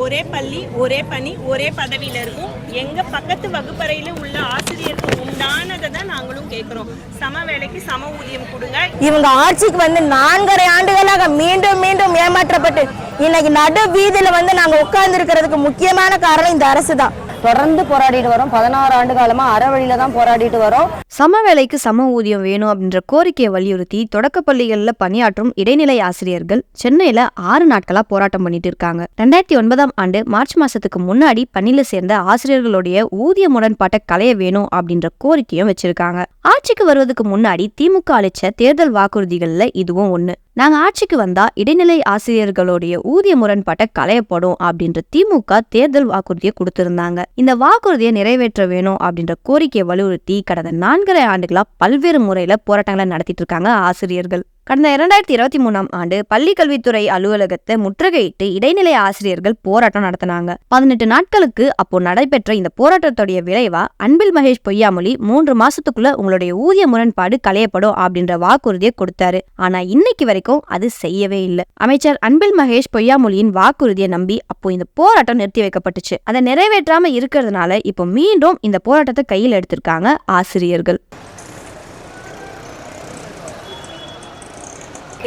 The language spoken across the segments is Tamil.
ஒரே பள்ளி, ஒரே பணி, ஒரே பதவியில் இருக்கும். எங்கள் பக்கத்து வகுப்பறையில் உள்ள ஆசிரியருக்கு உண்டானதை தான் நாங்களும் கேட்குறோம். சம வேலைக்கு சம ஊதியம் கொடுங்க. இவங்க ஆட்சிக்கு வந்து 4.5 ஆண்டுகளாக மீண்டும் மீண்டும் ஏமாற்றப்பட்டு இன்னைக்கு நடு வீதியில வந்து நாங்க உட்கார்ந்து இருக்கிறதுக்கு முக்கியமான காரணம் இந்த அரசு தான். தொடர்ந்து போராடிட்டு வரோம். 16 ஆண்டு காலமா அறவழியில தான் போராடிட்டு வரோம். சம வேலைக்கு சம ஊதியம் வேணும் அப்படின்ற கோரிக்கையை வலியுறுத்தி தொடக்கப்பள்ளிகளில் பணியாற்றும் இடைநிலை ஆசிரியர்கள் சென்னையில 6 நாட்களா போராட்டம் பண்ணிட்டு இருக்காங்க. 2009ஆம் ஆண்டு மார்ச் மாசத்துக்கு முன்னாடி பணியில சேர்ந்த ஆசிரியர்களுடைய ஊதிய முரண்பாட்டை களைய வேணும் அப்படின்ற கோரிக்கையும் வச்சிருக்காங்க. ஆட்சிக்கு வருவதற்கு முன்னாடி திமுக அளிச்ச தேர்தல் வாக்குறுதிகள்ல இதுவும் ஒண்ணு. நாங்க ஆட்சிக்கு வந்தா இடைநிலை ஆசிரியர்களுடைய ஊதிய முரண்பாட்டை களையப்படும் அப்படின்ற திமுக தேர்தல் வாக்குறுதியை கொடுத்திருந்தாங்க. இந்த வாக்குறுதியை நிறைவேற்ற வேணும் அப்படின்ற கோரிக்கையை வலியுறுத்தி கடந்த 4.5 ஆண்டுகளா பல்வேறு முறையில போராட்டங்களை நடத்திட்டு இருக்காங்க ஆசிரியர்கள். கடந்த 2023ஆம் ஆண்டு பள்ளி கல்வித்துறை அலுவலகத்தை முற்றுகையிட்டு இடைநிலை ஆசிரியர்கள் போராட்டம் நடத்தினாங்க. 18 நாட்களுக்கு அப்போ நடைபெற்ற இந்த போராட்டத்துடைய விளைவா அன்பில் மகேஷ் பொய்யாமொழி 3 மாசத்துக்குள்ள உங்களுடைய ஊதிய முரண்பாடு களையப்படும் அப்படின்ற வாக்குறுதியை கொடுத்தாரு. ஆனா இன்னைக்கு வரைக்கும் அது செய்யவே இல்லை. அமைச்சர் அன்பில் மகேஷ் பொய்யாமொழியின் வாக்குறுதியை நம்பி அப்போ இந்த போராட்டம் நிறுத்தி வைக்கப்பட்டுச்சு. அதை நிறைவேற்றாம இருக்கிறதுனால இப்போ மீண்டும் இந்த போராட்டத்தை கையில் எடுத்திருக்காங்க ஆசிரியர்கள்.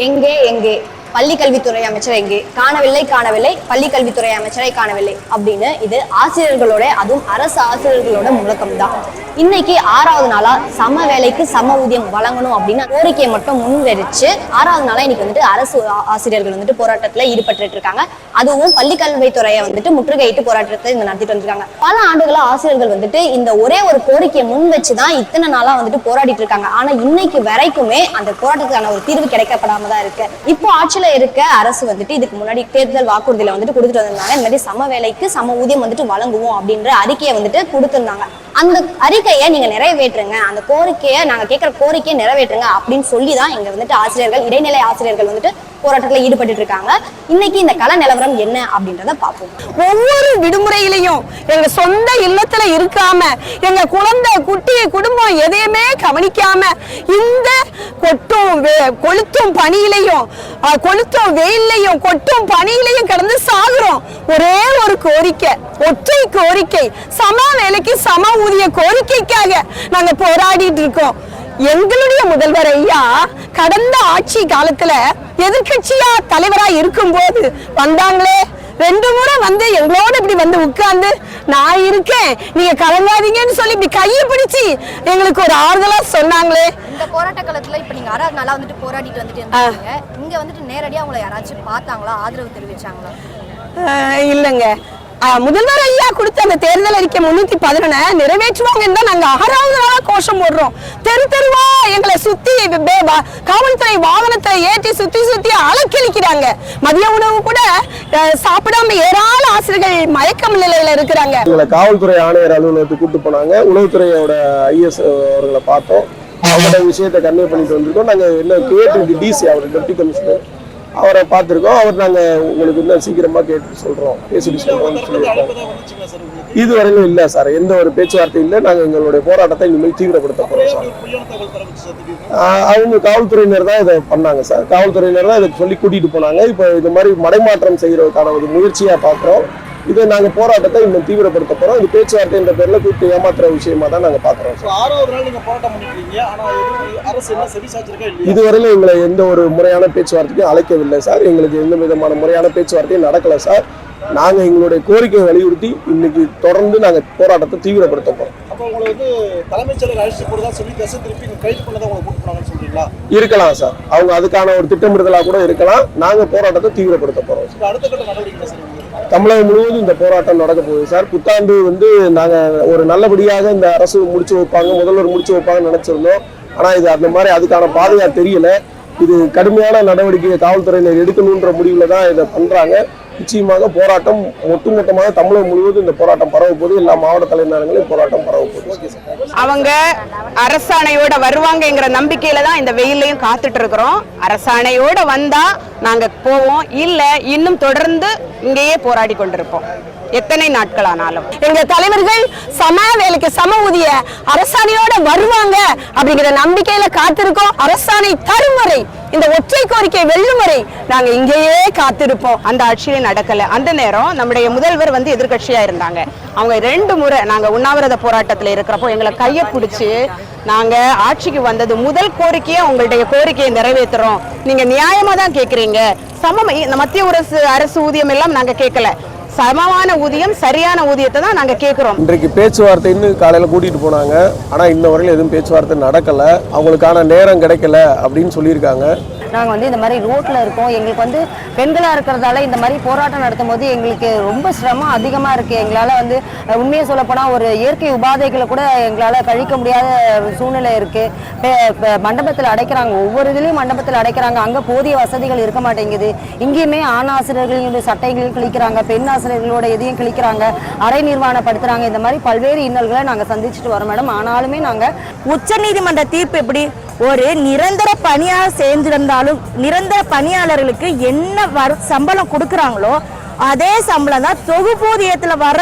எங்கே பள்ளி கல்வித்துறை அமைச்சர் எங்கே, காணவில்லை பள்ளி கல்வித்துறை அமைச்சரை காணவில்லை அப்படின்னு இது ஆசிரியர்களோட, அதுவும் அரசு ஆசிரியர்களோட முழக்கம் தான். இன்னைக்கு 6வது நாளா சம வேலைக்கு சம ஊதியம் வழங்கணும் அப்படின்னு கோரிக்கையை மட்டும் முன்வரிச்சு 6வது நாளா இன்னைக்கு வந்துட்டு அரசு ஆசிரியர்கள் வந்துட்டு போராட்டத்துல ஈடுபட்டு இருக்காங்க. அதுவும் பள்ளி கல்வித்துறையை வந்துட்டு முற்றுகையிட்டு போராட்டத்தை நடத்திட்டு வந்திருக்காங்க. பல ஆண்டுகளா ஆசிரியர்கள் வந்துட்டு இந்த ஒரே ஒரு கோரிக்கையை முன் வச்சுதான் இத்தனை நாளா வந்துட்டு போராடிட்டு இருக்காங்க. ஆனா இன்னைக்கு வரைக்குமே அந்த போராட்டத்துக்கான ஒரு தீர்வு கிடைக்கப்படாம தான் இருக்கு. இப்போ ஆட்சியில இருக்க அரசு வந்துட்டு இதுக்கு முன்னாடி தேர்தல் வாக்குறுதியில வந்துட்டு கொடுத்துட்டு வந்திருந்தாங்க. இந்த மாதிரி சம வேலைக்கு சம ஊதியம் வந்துட்டு வழங்குவோம் அப்படின்ற அறிக்கையை வந்துட்டு கொடுத்திருந்தாங்க. அந்த அறிக்கையை நீங்க நிறைவேற்றுங்க, அந்த கோரிக்கையை நாங்க கேட்கிற கோரிக்கையை நிறைவேற்றுங்க அப்படின்னு சொல்லிதான் இங்க வந்துட்டு ஆசிரியர்கள், இடைநிலை ஆசிரியர்கள் வந்துட்டு போராட்டத்துல ஈடுபட்டு இருக்காங்க. இன்னைக்கு இந்த கள நிலவரம் என்ன அப்படின்றத பார்ப்போம். ஒவ்வொரு விடுமுறையிலையும் எங்க சொந்த இல்லத்துல இருக்காம எங்க குழந்தை குட்டி குடும்பம் எதையுமே கவனிக்காம இந்த கொளுத்தும் பணியிலையும் கொளுத்தும் வெயிலையும் கொட்டும் பணியிலையும் கடந்து சாகுறோம். ஒரே ஒரு கோரிக்கை, ஒற்றை கோரிக்கை, சம வேலைக்கு சம ஊதிய கோரிக்கைக்காக நாங்க போராடிட்டு இருக்கோம். எங்களுடைய முதல்வர் ஐயா கடந்த ஆட்சி காலத்துல எதிர்கட்சியா தலைவரா இருக்கும் போது வந்தாங்களே, 2 முறை வந்து எங்களோட இப்படி வந்து உட்கார்ந்து நான் இருக்கேன் நீங்க கலங்காதீங்கன்னு சொல்லி இப்படி கையை பிடிச்சி எங்களுக்கு ஒரு ஆறுதலா சொன்னாங்களே. இந்த போராட்ட காலத்துல இப்ப நீங்க 6வது நாளா வந்துட்டு போராடிட்டு வந்துட்டு இருந்தீங்க. இங்க வந்துட்டு நேரடியா உங்களை யாராச்சும் பார்த்தாங்களா, ஆதரவு தெரிவிச்சாங்களா? இல்லங்க, முதல்வர் ஐயா கொடுத்த அந்த தேர்தல் அறிக்கை 311 நிறைவேற்றுவாங்கன்னு தான் நாங்க 6வது நாளா கோஷம் போடுறோம். தெருவா எங்களை சுத்தி காவல்துறை வாகனத்தை ஏற்றி சுத்தி அலக்களிக்கிறாங்க. மதிய உணவு கூட சாப்பிடாம ஏராள ஆசிரியர்கள் மயக்கம் நிலையில இருக்கிறாங்க. காவல்துறை ஆணையர் அலுவலகத்துக்கு கூட்டு போனாங்க. உளவுத்துறையோட ஐஎஸ் அவர்களை பார்த்தோம். அவங்களோட விஷயத்தை கன்வே பண்ணிட்டு வந்திருக்கோம். நாங்க என்ன கேட்டு டிசி அவர் டெப்டி கமிஷனர் அவரை பார்த்துருக்கோம். அவர் நாங்கள் உங்களுக்கு இன்னும் சீக்கிரமாக கேட்டு சொல்கிறோம், பேசிட்டு சொல்கிறோம்னு சொல்லியிருக்கோம். இதுவரையிலும் இல்லை சார், எந்த ஒரு பேச்சுவார்த்தை இல்லை. நாங்கள் எங்களுடைய போராட்டத்தை இனிமேல் தீவிரப்படுத்த போகிறோம் சார். அவங்க காவல்துறையினர் தான் இதை பண்ணாங்க சார். காவல்துறையினர் தான் இதை சொல்லி கூட்டிகிட்டு போனாங்க. இப்போ இது மாதிரி மடைமாற்றம் செய்கிறதுக்கான ஒரு முயற்சியாக பார்க்குறோம். இதை நாங்கள் போராட்டத்தை இன்னும் தீவிரப்படுத்த போகிறோம். இது பேச்சுவார்த்தைன்ற பேரில் கூப்பிட்டு ஏமாத்துற விஷயமா தான் நாங்கள் பார்க்குறோம். இதுவரையிலும் எங்களை எந்த ஒரு முறையான பேச்சுவார்த்தைக்கும் அழைக்கவில்லை சார். எங்களுக்கு எந்த விதமான முறையான பேச்சுவார்த்தையும் நடக்கலை சார். நாங்கள் எங்களுடைய கோரிக்கையை வலியுறுத்தி இன்னைக்கு தொடர்ந்து நாங்கள் போராட்டத்தை தீவிரப்படுத்த போகிறோம். இருக்கலாம் சார், அவங்க அதுக்கான ஒரு திட்டமிடுதலாக கூட இருக்கலாம். நாங்கள் போராட்டத்தை தீவிரப்படுத்த போகிறோம். தமிழகம் முழுவதும் இந்த போராட்டம் நடக்க போகுது சார். புத்தாண்டு வந்து நாங்கள் ஒரு நல்லபடியாக இந்த அரசு முடிச்சு வைப்பாங்க, முதல்வர் முடிச்சு வைப்பாங்கன்னு நினைச்சிருந்தோம். ஆனால் இது அந்த மாதிரி அதுக்கான பாதையா தெரியல. இது கடுமையான நடவடிக்கையை காவல்துறையினர் எடுக்கணுன்ற முடிவில் தான் இதை பண்றாங்க. நிச்சயமாக போராட்டம் ஒட்டுமொத்தமாக தமிழகம் முழுவதும் இந்த போராட்டம் பரவ போது, எல்லா மாவட்ட தலைநகரங்களிலும் போராட்டம் பரவ போகுது. அவங்க அரசாணையோட வருவாங்கங்கிற நம்பிக்கையில தான் இந்த வெயிலையும் காத்துட்டு இருக்கிறோம். அரசாணையோட வந்தா நாங்க போவோம், இல்ல இன்னும் தொடர்ந்து இங்கேயே போராடி கொண்டிருப்போம். எத்தனை நாட்களானாலும் எங்க தலைவர்கள் சம வேலைக்கு சம ஊதிய அரசாணையோட வருவாங்க அப்படிங்கிற நம்பிக்கையில காத்திருக்கோம். அரசாணை தரும் வரை இந்த ஒற்றை கோரிக்கை வெல்லும் வரை நாங்க இங்கேயே காத்திருப்போம். அந்த ஆட்சியிலே நடக்கல. அந்த நேரம் நம்முடைய முதல்வர் வந்து எதிர்க்கட்சியா இருந்தாங்க. அவங்க 2 முறை நாங்க உண்ணாவிரத போராட்டத்துல இருக்கிறப்போ எங்களை கையை பிடிச்சி நாங்க ஆட்சிக்கு வந்தது முதல் கோரிக்கையை உங்களுடைய கோரிக்கையை நிறைவேற்றுறோம், நீங்க நியாயமா தான் கேட்குறீங்க, மத்திய அரசு ஊதியம் எல்லாம் நாங்க கேட்கல, சமமான ஊதியம் சரியான ஊதியத்தை தான் நாங்க கேட்கிறோம். இன்றைக்கு பேச்சுவார்த்தைன்னு காலையில கூட்டிட்டு போனாங்க. ஆனா இன்ன வரையிலும் எதுவும் பேச்சுவார்த்தை நடக்கல, அவங்களுக்கான நேரம் கிடைக்கல அப்படின்னு சொல்லியிருக்காங்க. நாங்கள் வந்து இந்த மாதிரி ரோட்டில் இருக்கோம். எங்களுக்கு வந்து பெண்களாக இருக்கிறதால இந்த மாதிரி போராட்டம் நடத்தும் போது எங்களுக்கு ரொம்ப சிரமம் அதிகமாக இருக்குது. எங்களால் வந்து உண்மையை சொல்லப்போனால் ஒரு இயற்கை உபாதைகளை கூட எங்களால் கழிக்க முடியாத சூழ்நிலை இருக்குது. மண்டபத்தில் அடைக்கிறாங்க, ஒவ்வொரு இதுலேயும் மண்டபத்தில் அடைக்கிறாங்க. அங்கே போதிய வசதிகள் இருக்க மாட்டேங்குது. இங்கேயுமே ஆண் ஆசிரியர்களையும் சட்டைகளையும் கிழிக்கிறாங்க, பெண் ஆசிரியர்களோட எதையும் கிழிக்கிறாங்க, அரை நிர்வாணப்படுத்துகிறாங்க. இந்த மாதிரி பல்வேறு இன்னல்களை நாங்கள் சந்திச்சுட்டு வரோம் மேடம். ஆனாலுமே நாங்கள் உச்சநீதிமன்ற தீர்ப்பு எப்படி ஒரு நிரந்தர பணியாளர் சேர்ந்திருந்தாலும் நிரந்தர பணியாளர்களுக்கு என்ன சம்பளம் கொடுக்குறாங்களோ அதே சம்பளம் தான் தொகுப்பூதியத்துல வர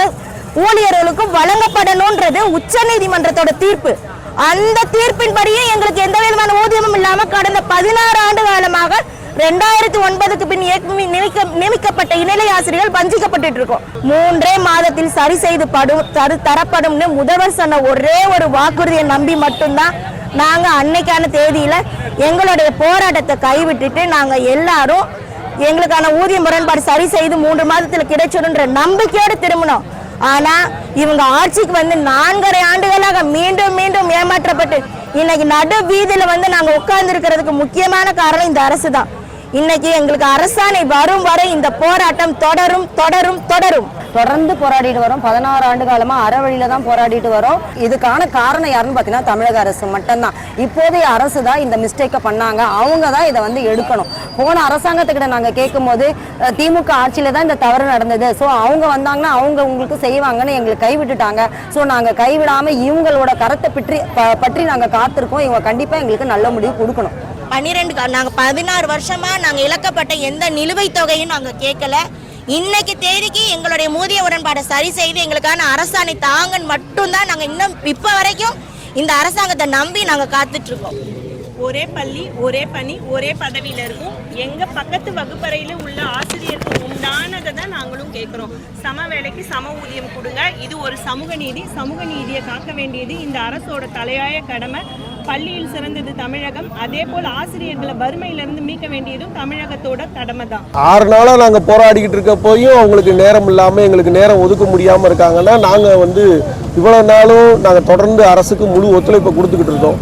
ஊழியர்களுக்கும் வழங்கப்படணும்ன்றது உச்சநீதிமன்றத்தோட தீர்ப்பு. அந்த தீர்ப்பின்படியே எங்களுக்கு எந்த விதமான ஊதியமும் இல்லாம கடந்த 16 ஆண்டு காலமாக 2009க்கு பின் நியமிக்கப்பட்ட இணைநிலை ஆசிரியர்கள் வஞ்சிக்கப்பட்டு இருக்கோம். 3 மாதத்தில் சரி செய்து தரப்படும்னு முதல்வர் சொன்ன ஒரே ஒரு வாக்குறுதியை நம்பி மட்டும்தான் நாங்க அன்னைக்கான தேதியில எங்களுடைய போராட்டத்தை கைவிட்டுட்டு நாங்க எல்லாரும் எங்களுக்கான ஊதிய முரண்பாடு சரி செய்து 3 மாதத்துல கிடைச்சிடும்ன்ற நம்பிக்கையோடு திரும்பினோம். ஆனா இவங்க ஆட்சிக்கு வந்து 4.5 ஆண்டுகளாக மீண்டும் மீண்டும் ஏமாற்றப்பட்டு இன்னைக்கு நடு வீதியில வந்து நாங்க உட்கார்ந்து இருக்கிறதுக்கு முக்கியமான காரணம் இந்த அரசு தான். இன்னைக்கு எங்களுக்கு அரசாணை வரும் வரை இந்த போராட்டம் தொடரும் தொடரும் தொடரும். தொடர்ந்து போராடிட்டு வரோம். 16 ஆண்டு காலமா அறவழியில தான் போராடிட்டு வரோம். இதுக்கான காரணம் யாருன்னு பார்த்தீங்கன்னா தமிழக அரசு மட்டும்தான். இப்போதைய அரசு தான் இந்த மிஸ்டேக்கை பண்ணாங்க, அவங்க தான் இதை வந்து எடுக்கணும். போன அரசாங்கத்துக்கிட்ட நாங்கள் கேட்கும் போது திமுக ஆட்சியில தான் இந்த தவறு நடந்தது, ஸோ அவங்க வந்தாங்கன்னா அவங்க உங்களுக்கு செய்வாங்கன்னு எங்களுக்கு கைவிட்டுட்டாங்க. ஸோ நாங்கள் கைவிடாமல் இவங்களோட கரத்தை பற்றி நாங்கள் காத்திருக்கோம். இவங்க கண்டிப்பாக எங்களுக்கு நல்ல முடிவு கொடுக்கணும். 16 வருஷமா நாங்க இழக்கப்பட்ட எந்த நிலுவைத் தொகையும் நாங்க கேட்கல. இன்னைக்கு தேதிக்கு எங்களுடைய ஊதிய உடன்பாடை சரி செய்து எங்களுக்கான அரசாணை தாங்கன்னு மட்டும்தான் நாங்க இன்னும் இப்ப வரைக்கும் இந்த அரசாங்கத்தை நம்பி நாங்க காத்துட்டு இருக்கோம். ஒரே பள்ளி, ஒரே பணி, ஒரே பதவியில இருக்கும். எங்க பக்கத்து வகுப்பறையில உள்ள ஆசிரியருக்கு உண்டானதை தான் நாங்களும் கேட்கிறோம். சம வேலைக்கு சம ஊதியம் கொடுங்க. இது ஒரு சமூக நீதி. சமூக நீதியை காக்க வேண்டியது இந்த அரசோட தலையாய கடமை. பள்ளியில் சிறந்தது தமிழகம், அதே போல் ஆசிரியர்களை வறுமையிலிருந்து மீட்க வேண்டியதும் தமிழகத்தோட கடமை தான். 6 நாளா நாங்க போராடிக்கிட்டு இருக்க போயும் அவங்களுக்கு நேரம் இல்லாம எங்களுக்கு நேரம் ஒதுக்க முடியாம இருக்காங்கன்னா நாங்க வந்து இவ்வளவு நாளும் நாங்க தொடர்ந்து அரசுக்கு முழு ஒத்துழைப்பை கொடுத்துக்கிட்டு இருக்கோம்.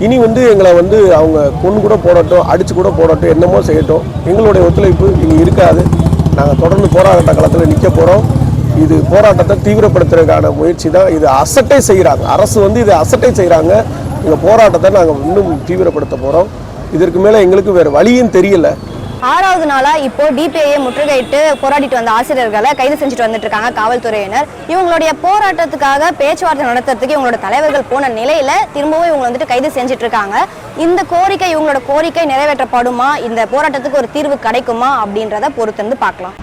இனி வந்து எங்களை வந்து அவங்க கொண்டு கூட போடட்டும், அடிச்சு கூட போடட்டும், என்னமோ செய்யட்டும், எங்களுடைய ஒத்துழைப்பு இனி இருக்காது. நாங்கள் தொடர்ந்து போராட்ட களத்தில் நிற்க போகிறோம். இது போராட்டத்தை தீவிரப்படுத்துறதுக்கான முயற்சி தான். இது அசட்டை செய்கிறாங்க, அரசு வந்து இதை அசட்டை செய்கிறாங்க. எங்கள் போராட்டத்தை நாங்கள் இன்னும் தீவிரப்படுத்த போகிறோம். இதற்கு மேலே எங்களுக்கு வேறு வழியும் தெரியல. 6வது நாளா இப்போ டிபிஐயை முற்றுகையிட்டு போராடிட்டு வந்த ஆசிரியர்களை கைது செஞ்சுட்டு வந்துட்டு இருக்காங்க காவல்துறையினர். இவங்களுடைய போராட்டத்துக்காக பேச்சுவார்த்தை நடத்துறதுக்கு இவங்களோட தலைவர்கள் போன நிலையில திரும்பவும் இவங்க வந்துட்டு கைது செஞ்சுட்டு இருக்காங்க. இந்த கோரிக்கை, இவங்களோட கோரிக்கை நிறைவேற்றப்படுமா, இந்த போராட்டத்துக்கு ஒரு தீர்வு கிடைக்குமா அப்படின்றத பொறுத்திருந்து பார்க்கலாம்.